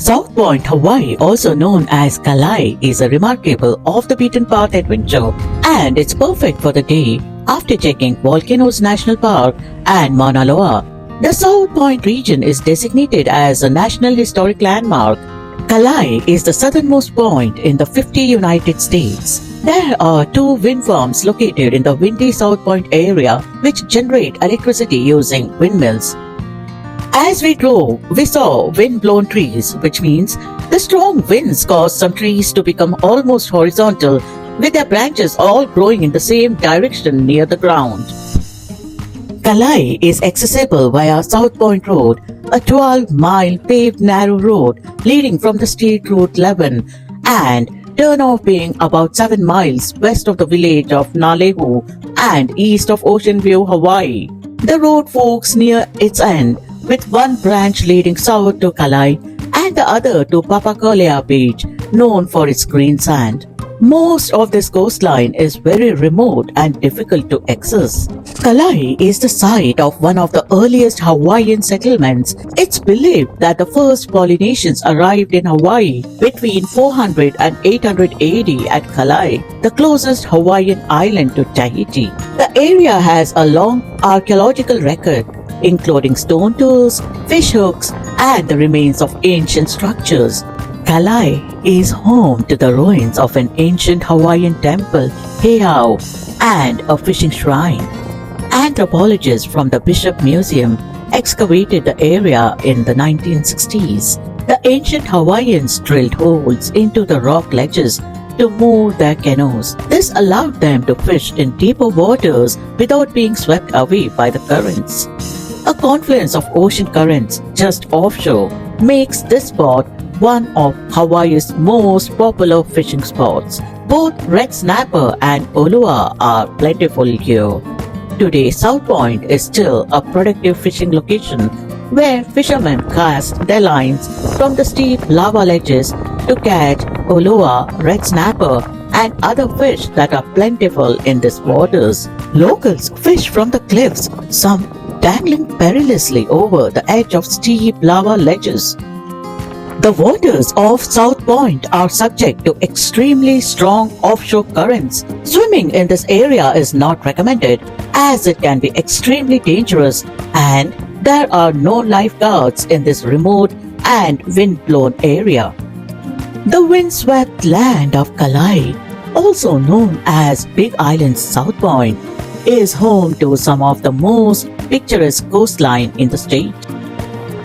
South Point, Hawaii, also known as Kalai, is a remarkable off-the-beaten-path adventure, and it's perfect for the day after checking Volcanoes National Park and Mauna Loa. The South Point region is designated as a National Historic Landmark. Kalai is the southernmost point in the 50 United States. There are two wind farms located in the windy South Point area which generate electricity using windmills. As we drove, we saw wind-blown trees, which means the strong winds caused some trees to become almost horizontal, with their branches all growing in the same direction near the ground. Kalai is accessible via South Point Road, a 12-mile paved narrow road leading from the State Route 11, and turnoff being about 7 miles west of the village of Nalehu and east of Ocean View, Hawaii. The road forks near its end, with one branch leading south to Kalai and the other to Papakolea Beach, known for its green sand. Most of this coastline is very remote and difficult to access. Kalai is the site of one of the earliest Hawaiian settlements. It's believed that the first Polynesians arrived in Hawaii between 400 and 800 AD at Kalai, the closest Hawaiian island to Tahiti. The area has a long archaeological record, including stone tools, fish hooks, and the remains of ancient structures. Kalai is home to the ruins of an ancient Hawaiian temple, heiau, and a fishing shrine. Anthropologists from the Bishop Museum excavated the area in the 1960s. The ancient Hawaiians drilled holes into the rock ledges to move their canoes. This allowed them to fish in deeper waters without being swept away by the currents. A confluence of ocean currents just offshore makes this spot one of Hawaii's most popular fishing spots. Both red snapper and olua are plentiful here. Today, South Point is still a productive fishing location where fishermen cast their lines from the steep lava ledges to catch olua, red snapper, and other fish that are plentiful in these waters. Locals fish from the cliffs, some dangling perilously over the edge of steep lava ledges. The waters of South Point are subject to extremely strong offshore currents. Swimming in this area is not recommended as it can be extremely dangerous, and there are no lifeguards in this remote and wind-blown area. The windswept land of Kalai, also known as Big Island's South Point, is home to some of the most picturesque coastline in the state.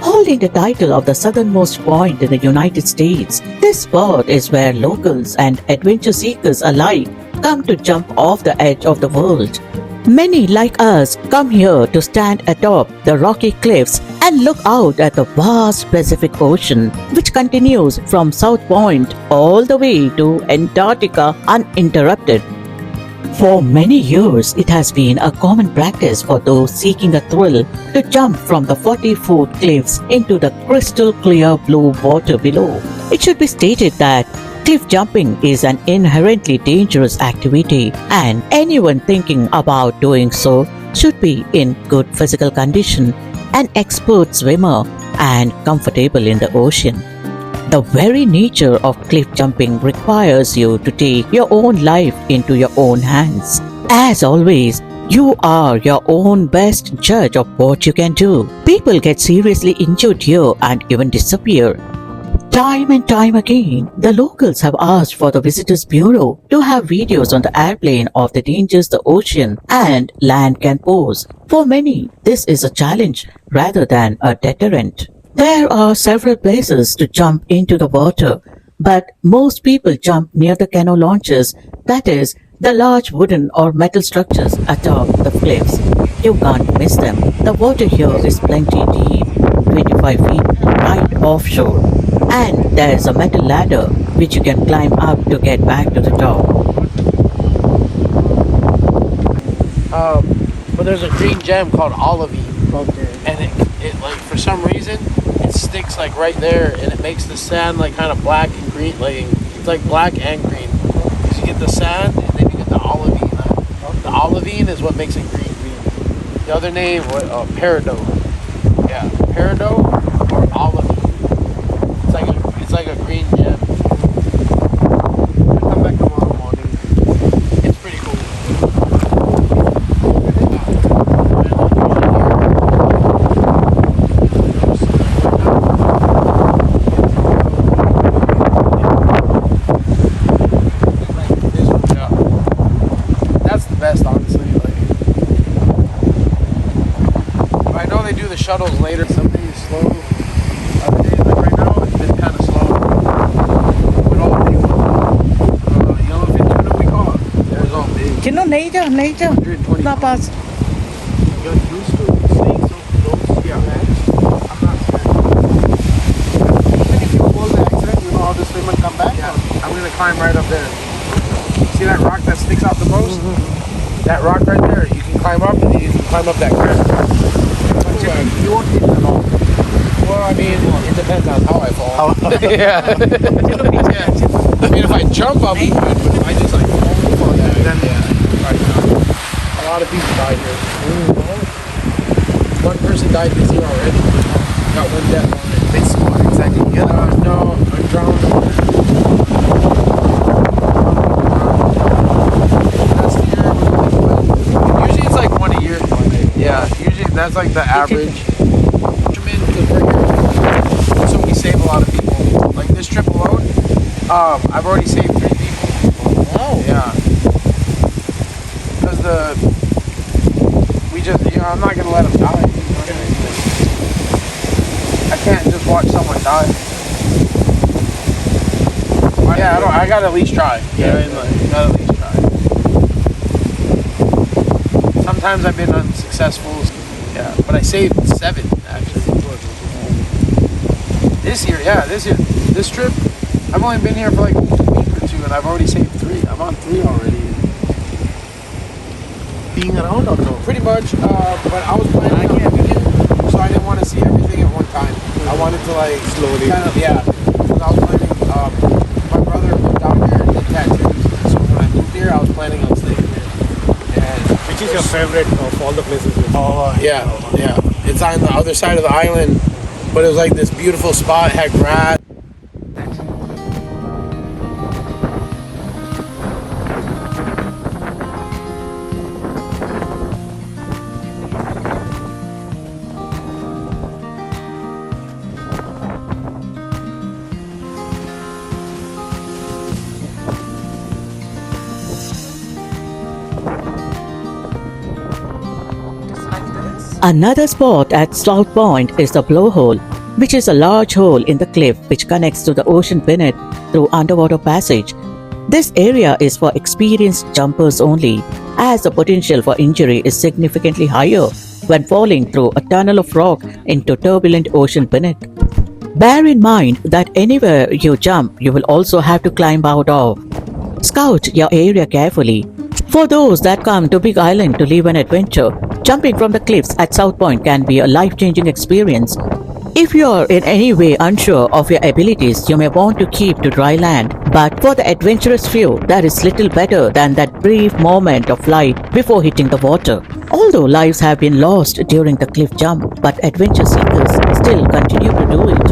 Holding the title of the southernmost point in the United States, this spot is where locals and adventure seekers alike come to jump off the edge of the world. Many like us come here to stand atop the rocky cliffs and look out at the vast Pacific Ocean, which continues from South Point all the way to Antarctica uninterrupted. For many years, it has been a common practice for those seeking a thrill to jump from the 40-foot cliffs into the crystal clear blue water below. It should be stated that cliff jumping is an inherently dangerous activity, and anyone thinking about doing so should be in good physical condition, an expert swimmer, and comfortable in the ocean. The very nature of cliff jumping requires you to take your own life into your own hands. As always, you are your own best judge of what you can do. People get seriously injured here and even disappear. Time and time again, the locals have asked for the Visitors Bureau to have videos on the airplane of the dangers the ocean and land can pose. For many, this is a challenge rather than a deterrent. There are several places to jump into the water, but most people jump near the canoe launches, that is, the large wooden or metal structures atop the cliffs. You can't miss them. The water here is plenty deep, 25 feet right offshore, and there is a metal ladder which you can climb up to get back to the top. But there's a green gem called olivine. Okay. And it like for some reason it sticks like right there, and it makes the sand like kind of black and green, like it's like black and green because you get the sand and then you get the olivine. The olivine is what makes it green. The other name, peridot. Yeah, peridot or olivine. It's like shuttles later. Some days slow. Other days, like right now, it's been kind of slow. But all the yellowfin tuna we caught, it was all big. Chino nahi cha 120 na pass. You're used to snakes, so those, yeah, man. I'm not scared. Even if you pull the accident, you know how to swim and come back? Yeah. I'm going to climb right up there. See that rock that sticks out the most? That rock right there, you can climb up and you can climb up that crest. You won't hit it at all. Well, I mean, it depends on how I fall. Yeah. I mean, if I jump up, I'm good, but if I just like fall down, then yeah, right now. A lot of people died here. One person died this year already. Got one death on it. They swore exactly. No, I'm drowned. Last year was usually it's like one a year. Yeah, usually that's like the average. So we save a lot of people. Like this trip alone, I've already saved 3 people. Wow. Yeah. Because I'm not gonna let them die. You know what I mean? I can't just watch someone die. Yeah, I gotta at least try. Yeah, I gotta at least try. Sometimes I've been unsuccessful. Yeah, but I saved 7 actually. This year, this trip, I've only been here for like a week or 2, and I've already saved 3. I'm on 3 already. Being around or no? Pretty much, but I was planning on video, so I didn't want to see everything at one time. I wanted to like Slowly. kind of, yeah. Because I was planning, my brother moved out here and did tattoos, so when I moved here, I was planning on staying here. And Which is your favorite of all the places? yeah. It's on the other side of the island, but it was like this beautiful spot, it had grass. Another spot at South Point is the blowhole, which is a large hole in the cliff which connects to the ocean beneath through underwater passage. This area is for experienced jumpers only, as the potential for injury is significantly higher when falling through a tunnel of rock into turbulent ocean beneath. Bear in mind that anywhere you jump, you will also have to climb out of. Scout your area carefully. For those that come to Big Island to live an adventure, jumping from the cliffs at South Point can be a life-changing experience. If you are in any way unsure of your abilities, you may want to keep to dry land. But for the adventurous few, there is little better than that brief moment of flight before hitting the water. Although lives have been lost during the cliff jump, but adventure seekers still continue to do it.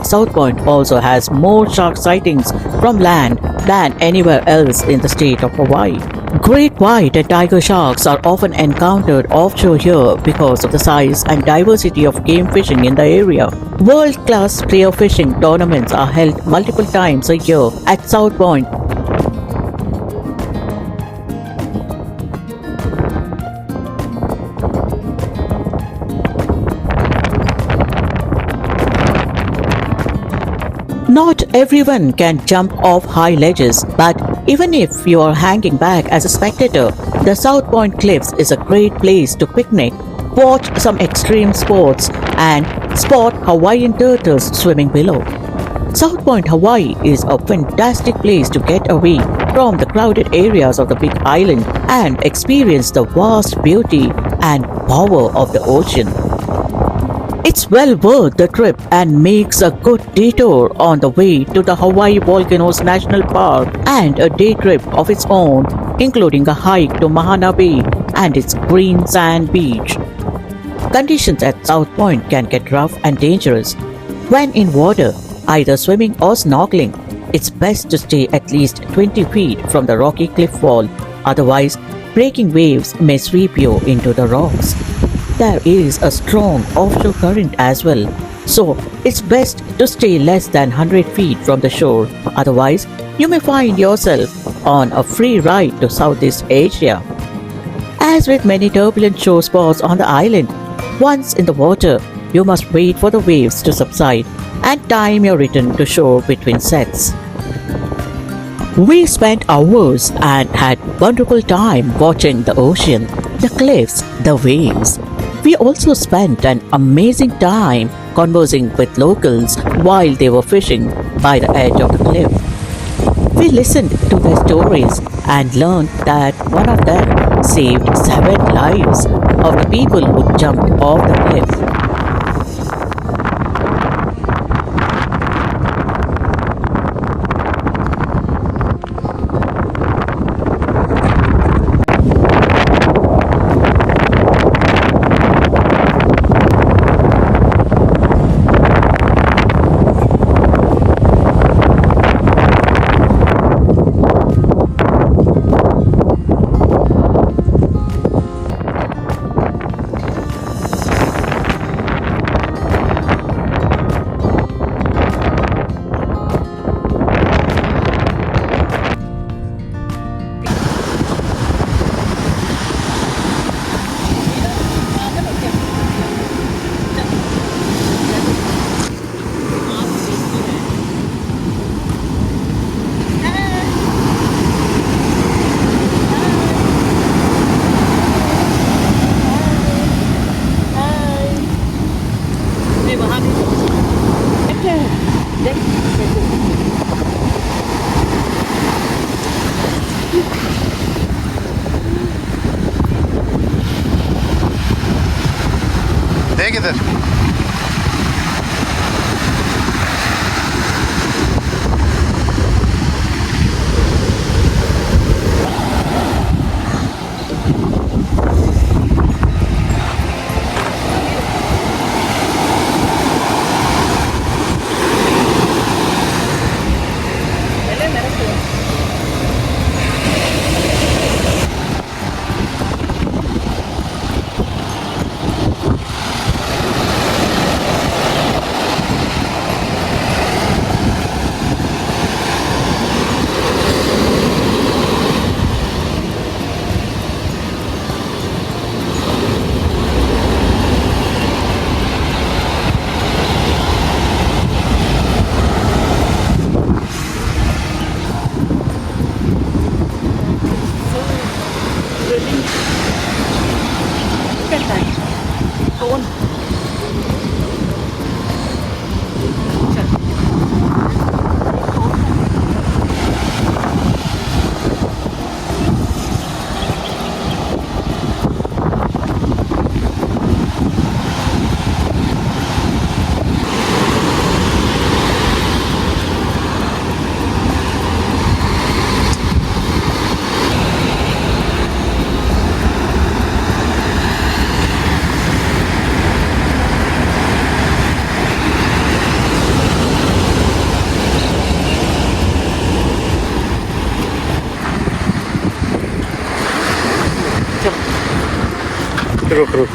South Point also has more shark sightings from land than anywhere else in the state of Hawaii. Great white and tiger sharks are often encountered offshore here because of the size and diversity of game fishing in the area. World-class spear fishing tournaments are held multiple times a year at South Point. Not everyone can jump off high ledges, but even if you are hanging back as a spectator, the South Point Cliffs is a great place to picnic, watch some extreme sports, and spot Hawaiian turtles swimming below. South Point, Hawaii is a fantastic place to get away from the crowded areas of the Big Island and experience the vast beauty and power of the ocean. It's well worth the trip and makes a good detour on the way to the Hawaii Volcanoes National Park and a day trip of its own, including a hike to Mahana Bay and its green sand beach. Conditions at South Point can get rough and dangerous. When in water, either swimming or snorkeling it's best to stay at least 20 feet from the rocky cliff wall, otherwise, breaking waves may sweep you into the rocks. There is a strong offshore current as well, so it's best to stay less than 100 feet from the shore, otherwise, you may find yourself on a free ride to Southeast Asia. As with many turbulent shore spots on the island, once in the water, you must wait for the waves to subside and time your return to shore between sets. We spent hours and had wonderful time watching the ocean, the cliffs, the waves. We also spent an amazing time conversing with locals while they were fishing by the edge of the cliff. We listened to their stories and learned that one of them saved 7 lives of the people who jumped off the cliff. देख इधर रुक रुक